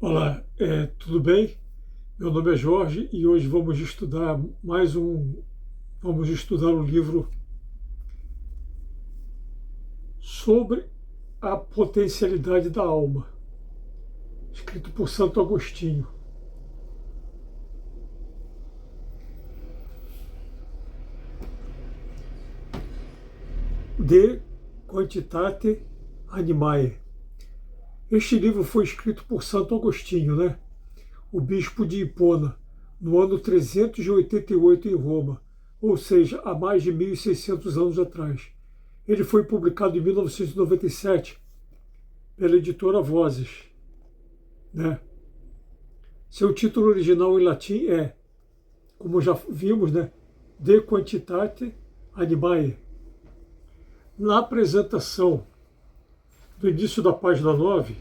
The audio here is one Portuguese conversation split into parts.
Olá, tudo bem? Meu nome é Jorge e hoje vamos estudar vamos estudar o livro sobre a potencialidade da alma, escrito por Santo Agostinho. De Quantitate Animae. Este livro foi escrito por Santo Agostinho, né? O bispo de Hipona, no ano 388 em Roma, ou seja, há mais de 1.600 anos atrás. Ele foi publicado em 1997 pela editora Vozes, né? Seu título original em latim é, como já vimos, né, De Quantitate Animae. Na apresentação do início da página 9,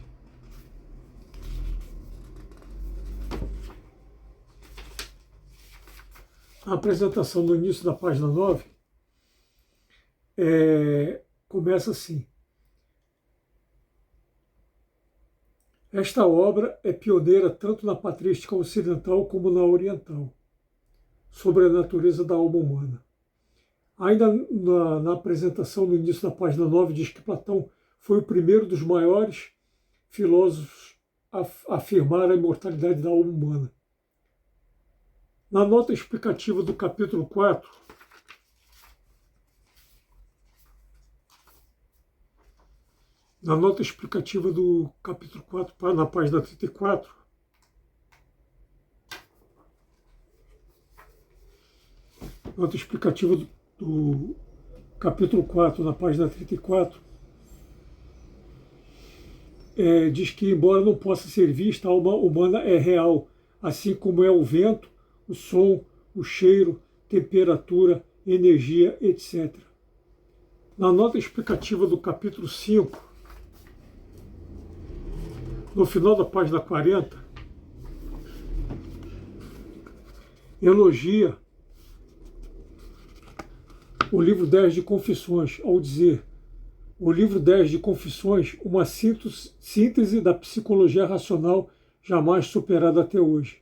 a apresentação no início da página 9 começa assim. Esta obra é pioneira tanto na patrística ocidental como na oriental, sobre a natureza da alma humana. Ainda na apresentação, no início da página 9, diz que Platão foi o primeiro dos maiores filósofos a afirmar a imortalidade da alma humana. Na nota explicativa do capítulo 4, na nota explicativa do capítulo 4, na página 34, nota explicativa do capítulo 4, na página 34, diz que, embora não possa ser vista, a alma humana é real, assim como é o vento, o som, o cheiro, temperatura, energia, etc. Na nota explicativa do capítulo 5, no final da página 40, elogia o livro 10 de Confissões, ao dizer: o livro 10 de Confissões, uma síntese da psicologia racional jamais superada até hoje.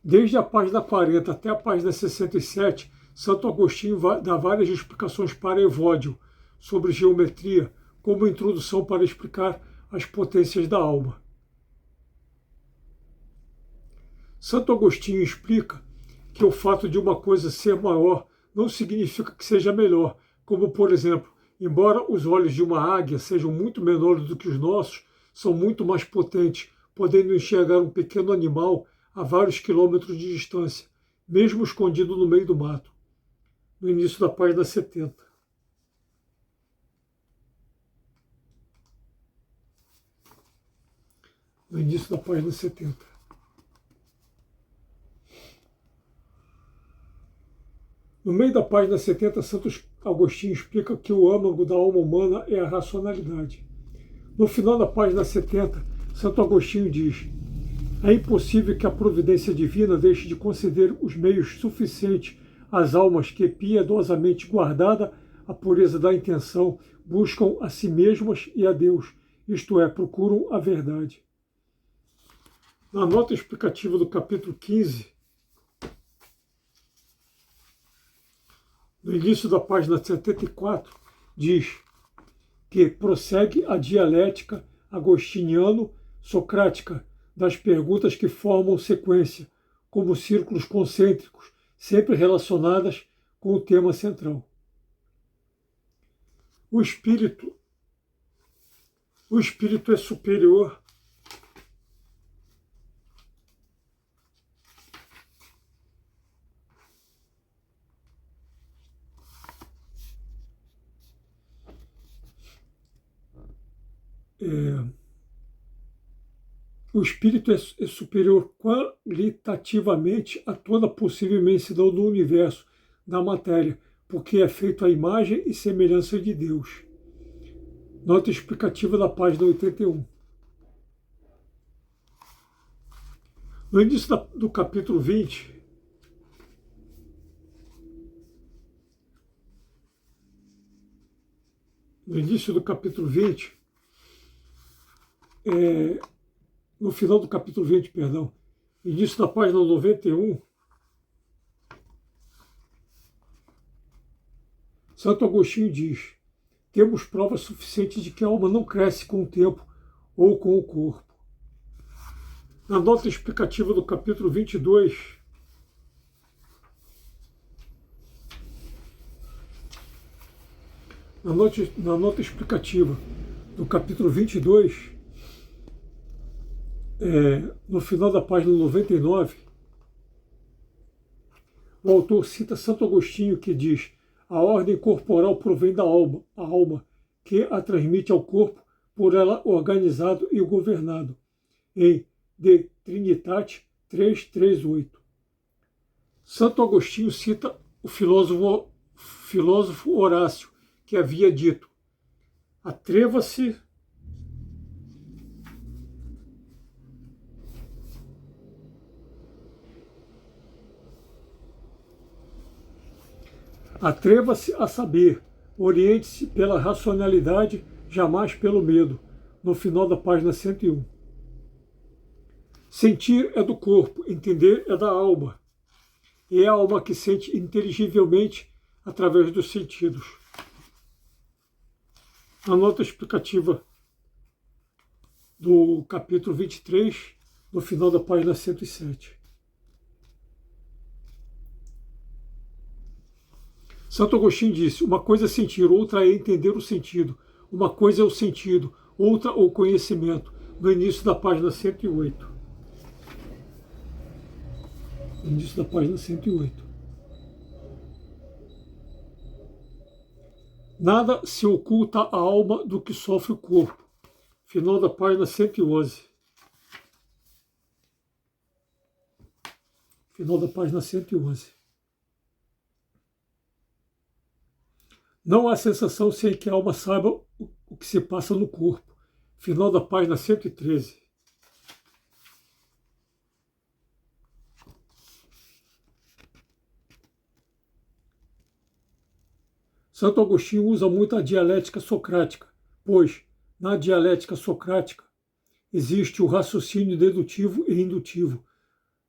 Desde a página 40 até a página 67, Santo Agostinho dá várias explicações para Evódio sobre geometria, como introdução para explicar as potências da alma. Santo Agostinho explica que o fato de uma coisa ser maior não significa que seja melhor, como, por exemplo, embora os olhos de uma águia sejam muito menores do que os nossos, são muito mais potentes, podendo enxergar um pequeno animal a vários quilômetros de distância, mesmo escondido no meio do mato. No início da página 70. No início da página 70. No meio da página 70, Santo Agostinho explica que o âmago da alma humana é a racionalidade. No final da página 70, Santo Agostinho diz: é impossível que a providência divina deixe de conceder os meios suficientes às almas que, piedosamente guardada a pureza da intenção, buscam a si mesmas e a Deus, isto é, procuram a verdade. Na nota explicativa do capítulo 15, no início da página 74, diz que prossegue a dialética agostiniano-socrática das perguntas que formam sequência, como círculos concêntricos, sempre relacionadas com o tema central. O espírito é superior O espírito é superior qualitativamente a toda possível imensidão do universo, da matéria, porque é feito à imagem e semelhança de Deus. Nota explicativa da página 81. No início do capítulo 20, no final do capítulo 20, perdão, início da página 91, Santo Agostinho diz: temos provas suficientes de que a alma não cresce com o tempo ou com o corpo. Na nota explicativa do capítulo 22, na nota explicativa do capítulo 22, no final da página 99, o autor cita Santo Agostinho, que diz: a ordem corporal provém da alma, que a transmite ao corpo, por ela organizado e governado, em De Trinitate 3:3:8. Santo Agostinho cita o filósofo Horácio, que havia dito: atreva-se a saber, oriente-se pela racionalidade, jamais pelo medo, no final da página 101. Sentir é do corpo, entender é da alma. E é a alma que sente inteligivelmente através dos sentidos. A nota explicativa do capítulo 23, no final da página 107. Santo Agostinho disse: uma coisa é sentir, outra é entender o sentido. Uma coisa é o sentido, outra o conhecimento. No início da página 108. No início da página 108. Nada se oculta à alma do que sofre o corpo. Final da página 111. Final da página 111. Não há sensação sem que a alma saiba o que se passa no corpo. Final da página 113. Santo Agostinho usa muito a dialética socrática, pois, na dialética socrática, existe o raciocínio dedutivo e indutivo.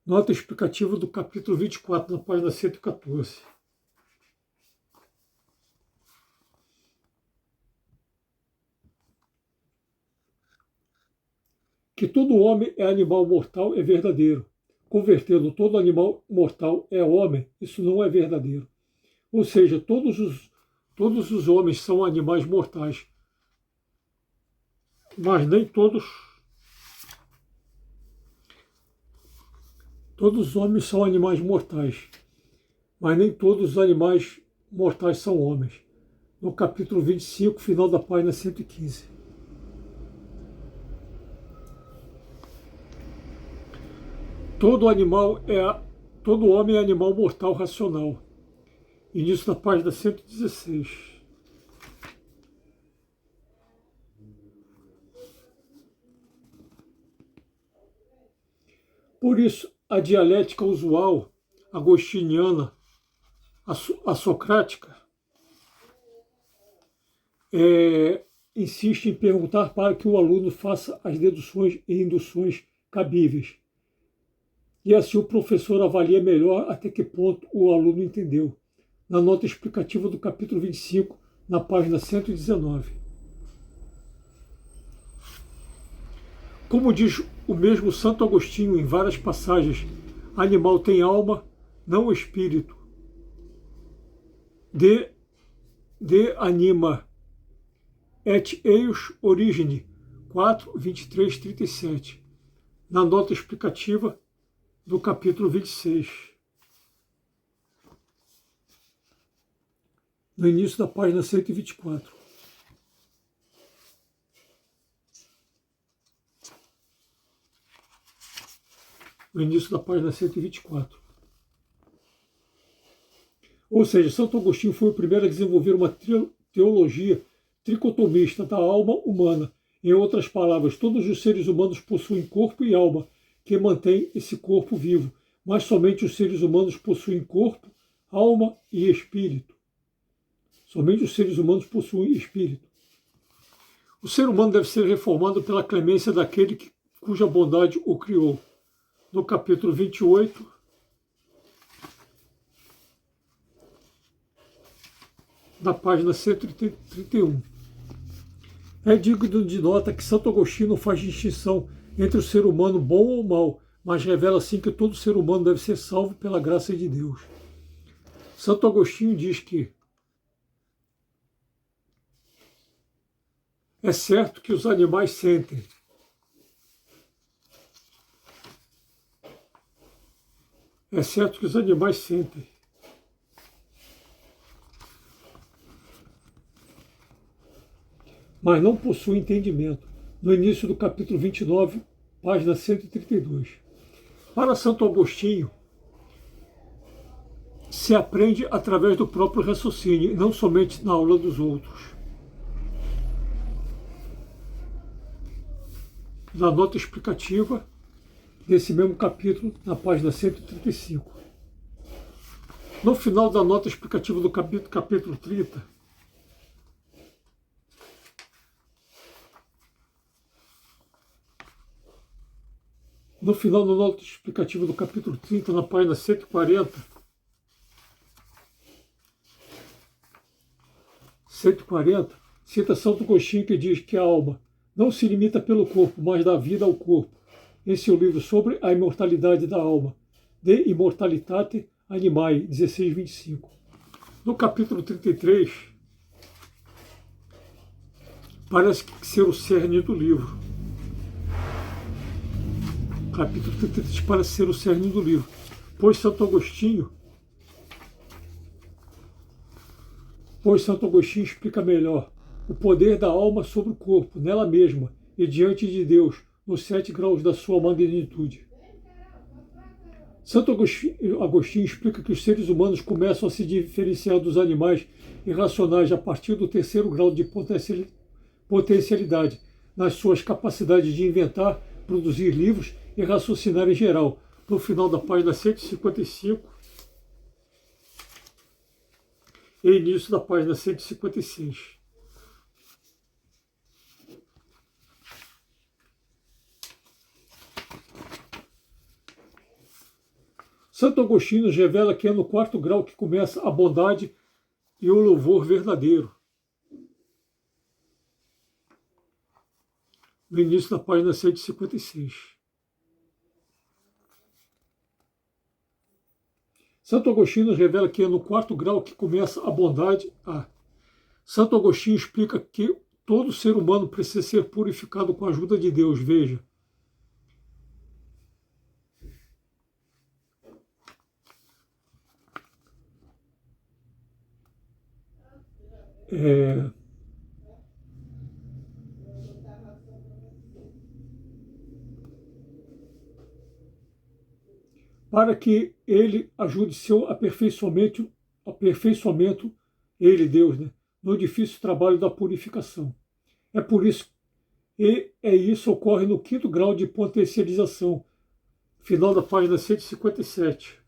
Nota explicativa do capítulo 24, na página 114. Que todo homem é animal mortal é verdadeiro. Convertendo todo animal mortal é homem, isso não é verdadeiro. Ou seja, todos os homens são animais mortais, mas nem todos os homens são animais mortais, mas nem todos os animais mortais são homens. No capítulo 25, final da página 115. Todo homem é animal mortal racional. Início da página 116. Por isso, a dialética usual, agostiniana, a socrática, insiste em perguntar para que o aluno faça as deduções e induções cabíveis. E assim o professor avalia melhor até que ponto o aluno entendeu. Na nota explicativa do capítulo 25, na página 119. Como diz o mesmo Santo Agostinho em várias passagens, animal tem alma, não espírito. De anima et eius origine, 4, 23, 37. Na nota explicativa do capítulo 26. No início da página 124. No início da página 124. Ou seja, Santo Agostinho foi o primeiro a desenvolver uma teologia tricotomista da alma humana. Em outras palavras, todos os seres humanos possuem corpo e alma, que mantém esse corpo vivo, mas somente os seres humanos possuem corpo, alma e espírito. Somente os seres humanos possuem espírito. O ser humano deve ser reformado pela clemência daquele que cuja bondade o criou. No capítulo 28, na página 131. É digno de nota que Santo Agostinho não faz distinção entre o ser humano bom ou mau, mas revela assim que todo ser humano deve ser salvo pela graça de Deus. Santo Agostinho diz que é certo que os animais sentem. É certo que os animais sentem. Mas não possuem entendimento. No início do capítulo 29, página 132. Para Santo Agostinho, se aprende através do próprio raciocínio, e não somente na aula dos outros. Na nota explicativa desse mesmo capítulo, na página 135. No final da nota explicativa do capítulo 30, no final da nota explicativa do capítulo 30, na página 140, 140, cita Santo Agostinho que diz que a alma não se limita pelo corpo, mas dá vida ao corpo, em seu livro sobre a imortalidade da alma, De Immortalitate Animae, 1625. No capítulo 33, parece ser o cerne do livro. Capítulo 33 parece ser o cerne do livro, pois Santo Agostinho explica melhor o poder da alma sobre o corpo, nela mesma e diante de Deus, nos 7 graus da sua magnitude. Santo Agostinho explica que os seres humanos começam a se diferenciar dos animais irracionais a partir do 3º grau de potencialidade, nas suas capacidades de inventar, produzir livros e raciocinar em geral. No final da página 155 e início da página 156. Santo Agostinho nos revela que é no 4º grau que começa a bondade e o louvor verdadeiro. No início da página 156. Santo Agostinho nos revela que é no 4º grau que começa a bondade. Santo Agostinho explica que todo ser humano precisa ser purificado com a ajuda de Deus. Veja. Para que ele ajude seu aperfeiçoamento, ele, Deus, né, no difícil trabalho da purificação. É por isso, isso ocorre no 5º grau de potencialização, final da página 157.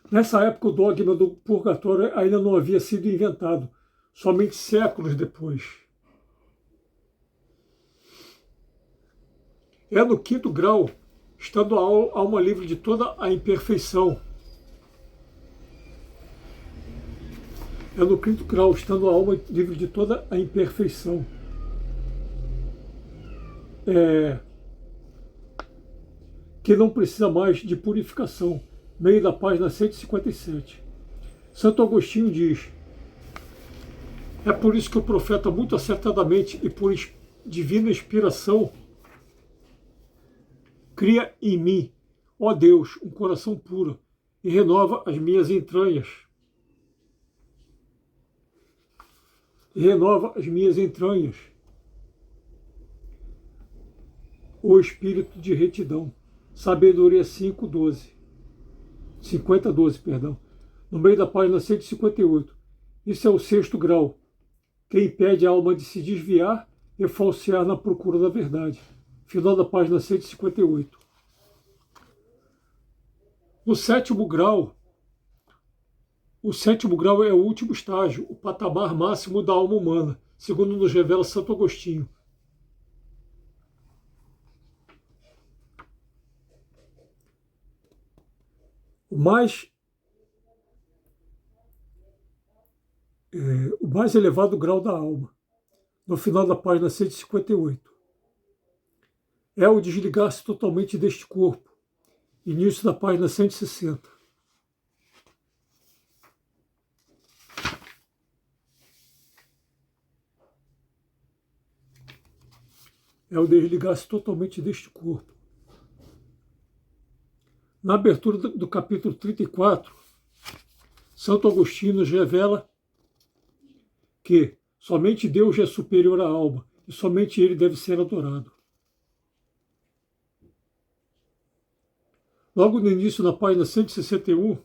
Nessa época, o dogma do purgatório ainda não havia sido inventado, somente séculos depois. É no 5º grau, estando a alma livre de toda a imperfeição. É no 5º grau, estando a alma livre de toda a imperfeição. Que não precisa mais de purificação. Meio da página 157. Santo Agostinho diz: é por isso que o profeta, muito acertadamente e por divina inspiração, cria em mim, ó Deus, um coração puro e renova as minhas entranhas. O espírito de retidão. Sabedoria 50:12, perdão. No meio da página 158. Isso é o 6º grau, que impede a alma de se desviar e falsear na procura da verdade. Final da página 158. O 7º grau é o último estágio, o patamar máximo da alma humana, segundo nos revela Santo Agostinho. o mais elevado grau da alma, no final da página 158. É o desligar-se totalmente deste corpo, início da página 160. É o desligar-se totalmente deste corpo. Na abertura do capítulo 34, Santo Agostinho nos revela que somente Deus é superior à alma e somente Ele deve ser adorado. Logo no início, na página 161,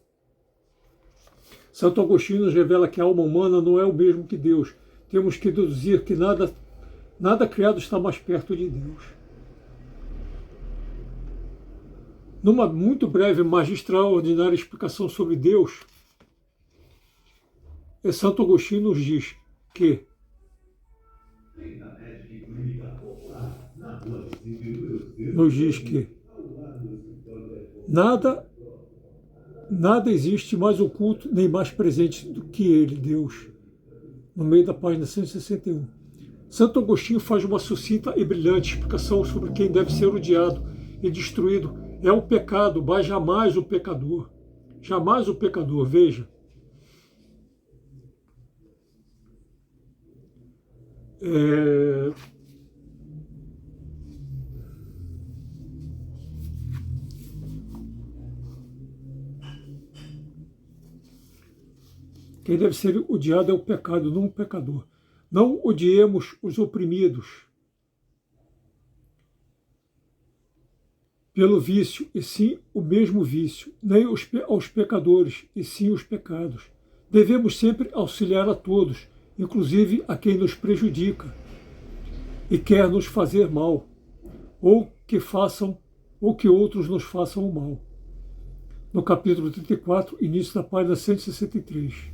Santo Agostinho nos revela que a alma humana não é o mesmo que Deus. Temos que deduzir que nada criado está mais perto de Deus. Numa muito breve, mas extraordinária explicação sobre Deus, Santo Agostinho nos diz que nada existe mais oculto nem mais presente do que Ele, Deus, no meio da página 161. Santo Agostinho faz uma sucinta e brilhante explicação sobre quem deve ser odiado e destruído. É o pecado, mas jamais o pecador. Jamais o pecador, veja. Quem deve ser odiado é o pecado, não o pecador. Não odiemos os oprimidos pelo vício, e sim o mesmo vício, nem aos pecadores, e sim os pecados. Devemos sempre auxiliar a todos, inclusive a quem nos prejudica e quer nos fazer mal, ou que outros nos façam o mal. No capítulo 34, início da página 163.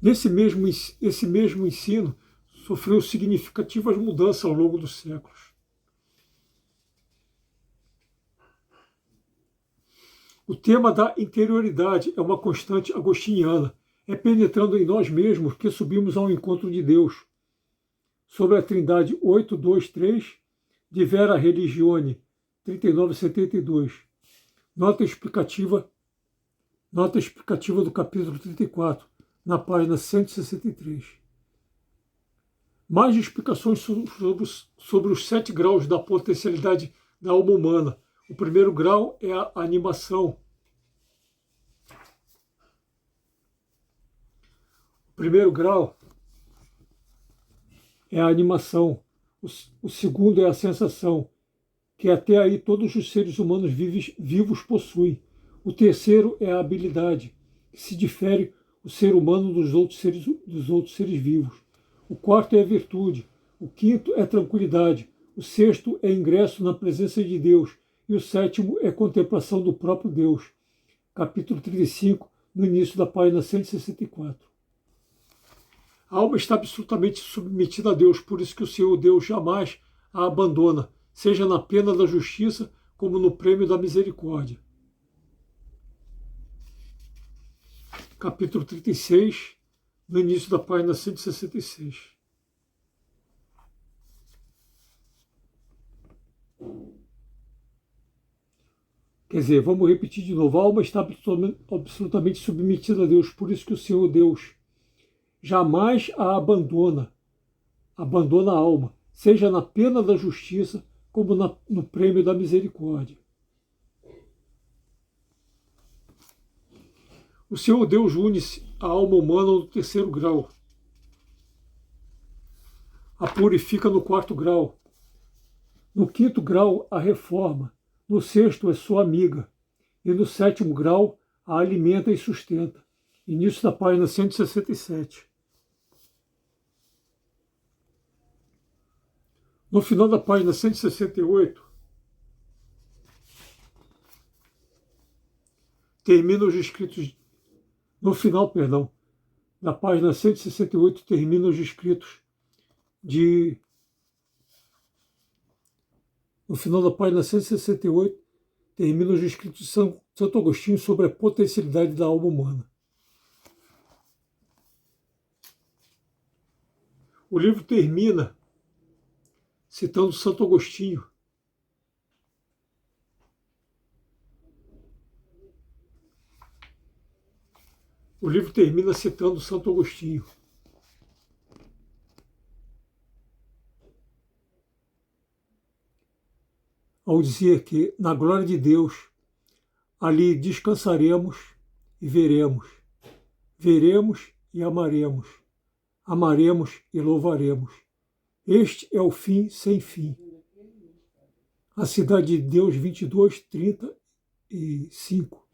Esse mesmo ensino sofreu significativas mudanças ao longo dos séculos. O tema da interioridade é uma constante agostiniana. É penetrando em nós mesmos que subimos ao encontro de Deus. Sobre a Trindade 823, de Vera Religione, 3972. Nota explicativa do capítulo 34, na página 163. Mais explicações sobre os 7 graus da potencialidade da alma humana. O primeiro grau é a animação. O primeiro grau é a animação. O segundo é a sensação, que até aí todos os seres humanos vivos possuem. O terceiro é a habilidade, que se difere o ser humano dos outros seres vivos. O quarto é a virtude. O quinto é tranquilidade. O sexto é ingresso na presença de Deus. E o sétimo é contemplação do próprio Deus. Capítulo 35, no início da página 164. A alma está absolutamente submetida a Deus, por isso que o Senhor Deus jamais a abandona, seja na pena da justiça, como no prêmio da misericórdia. Capítulo 36, no início da página 166. Quer dizer, vamos repetir de novo. A alma está absolutamente submetida a Deus, por isso que o Senhor Deus jamais a abandona a alma, seja na pena da justiça, como no prêmio da misericórdia. O Senhor Deus une-se à alma humana no terceiro grau, a purifica no quarto grau, no quinto grau a reforma, no sexto é sua amiga, e no sétimo grau a alimenta e sustenta. Início da página 167. No final da página 168, termina os escritos. No final da página 168, termina os escritos No final da página 168, termina os escritos de Santo Agostinho sobre a potencialidade da alma humana. O livro termina citando Santo Agostinho. O livro termina citando Santo Agostinho. Ao dizer que, na glória de Deus, ali descansaremos e veremos. Veremos e amaremos. Amaremos e louvaremos. Este é o fim sem fim. A Cidade de Deus, 22:35.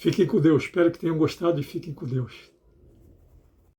Fiquem com Deus. Espero que tenham gostado e fiquem com Deus.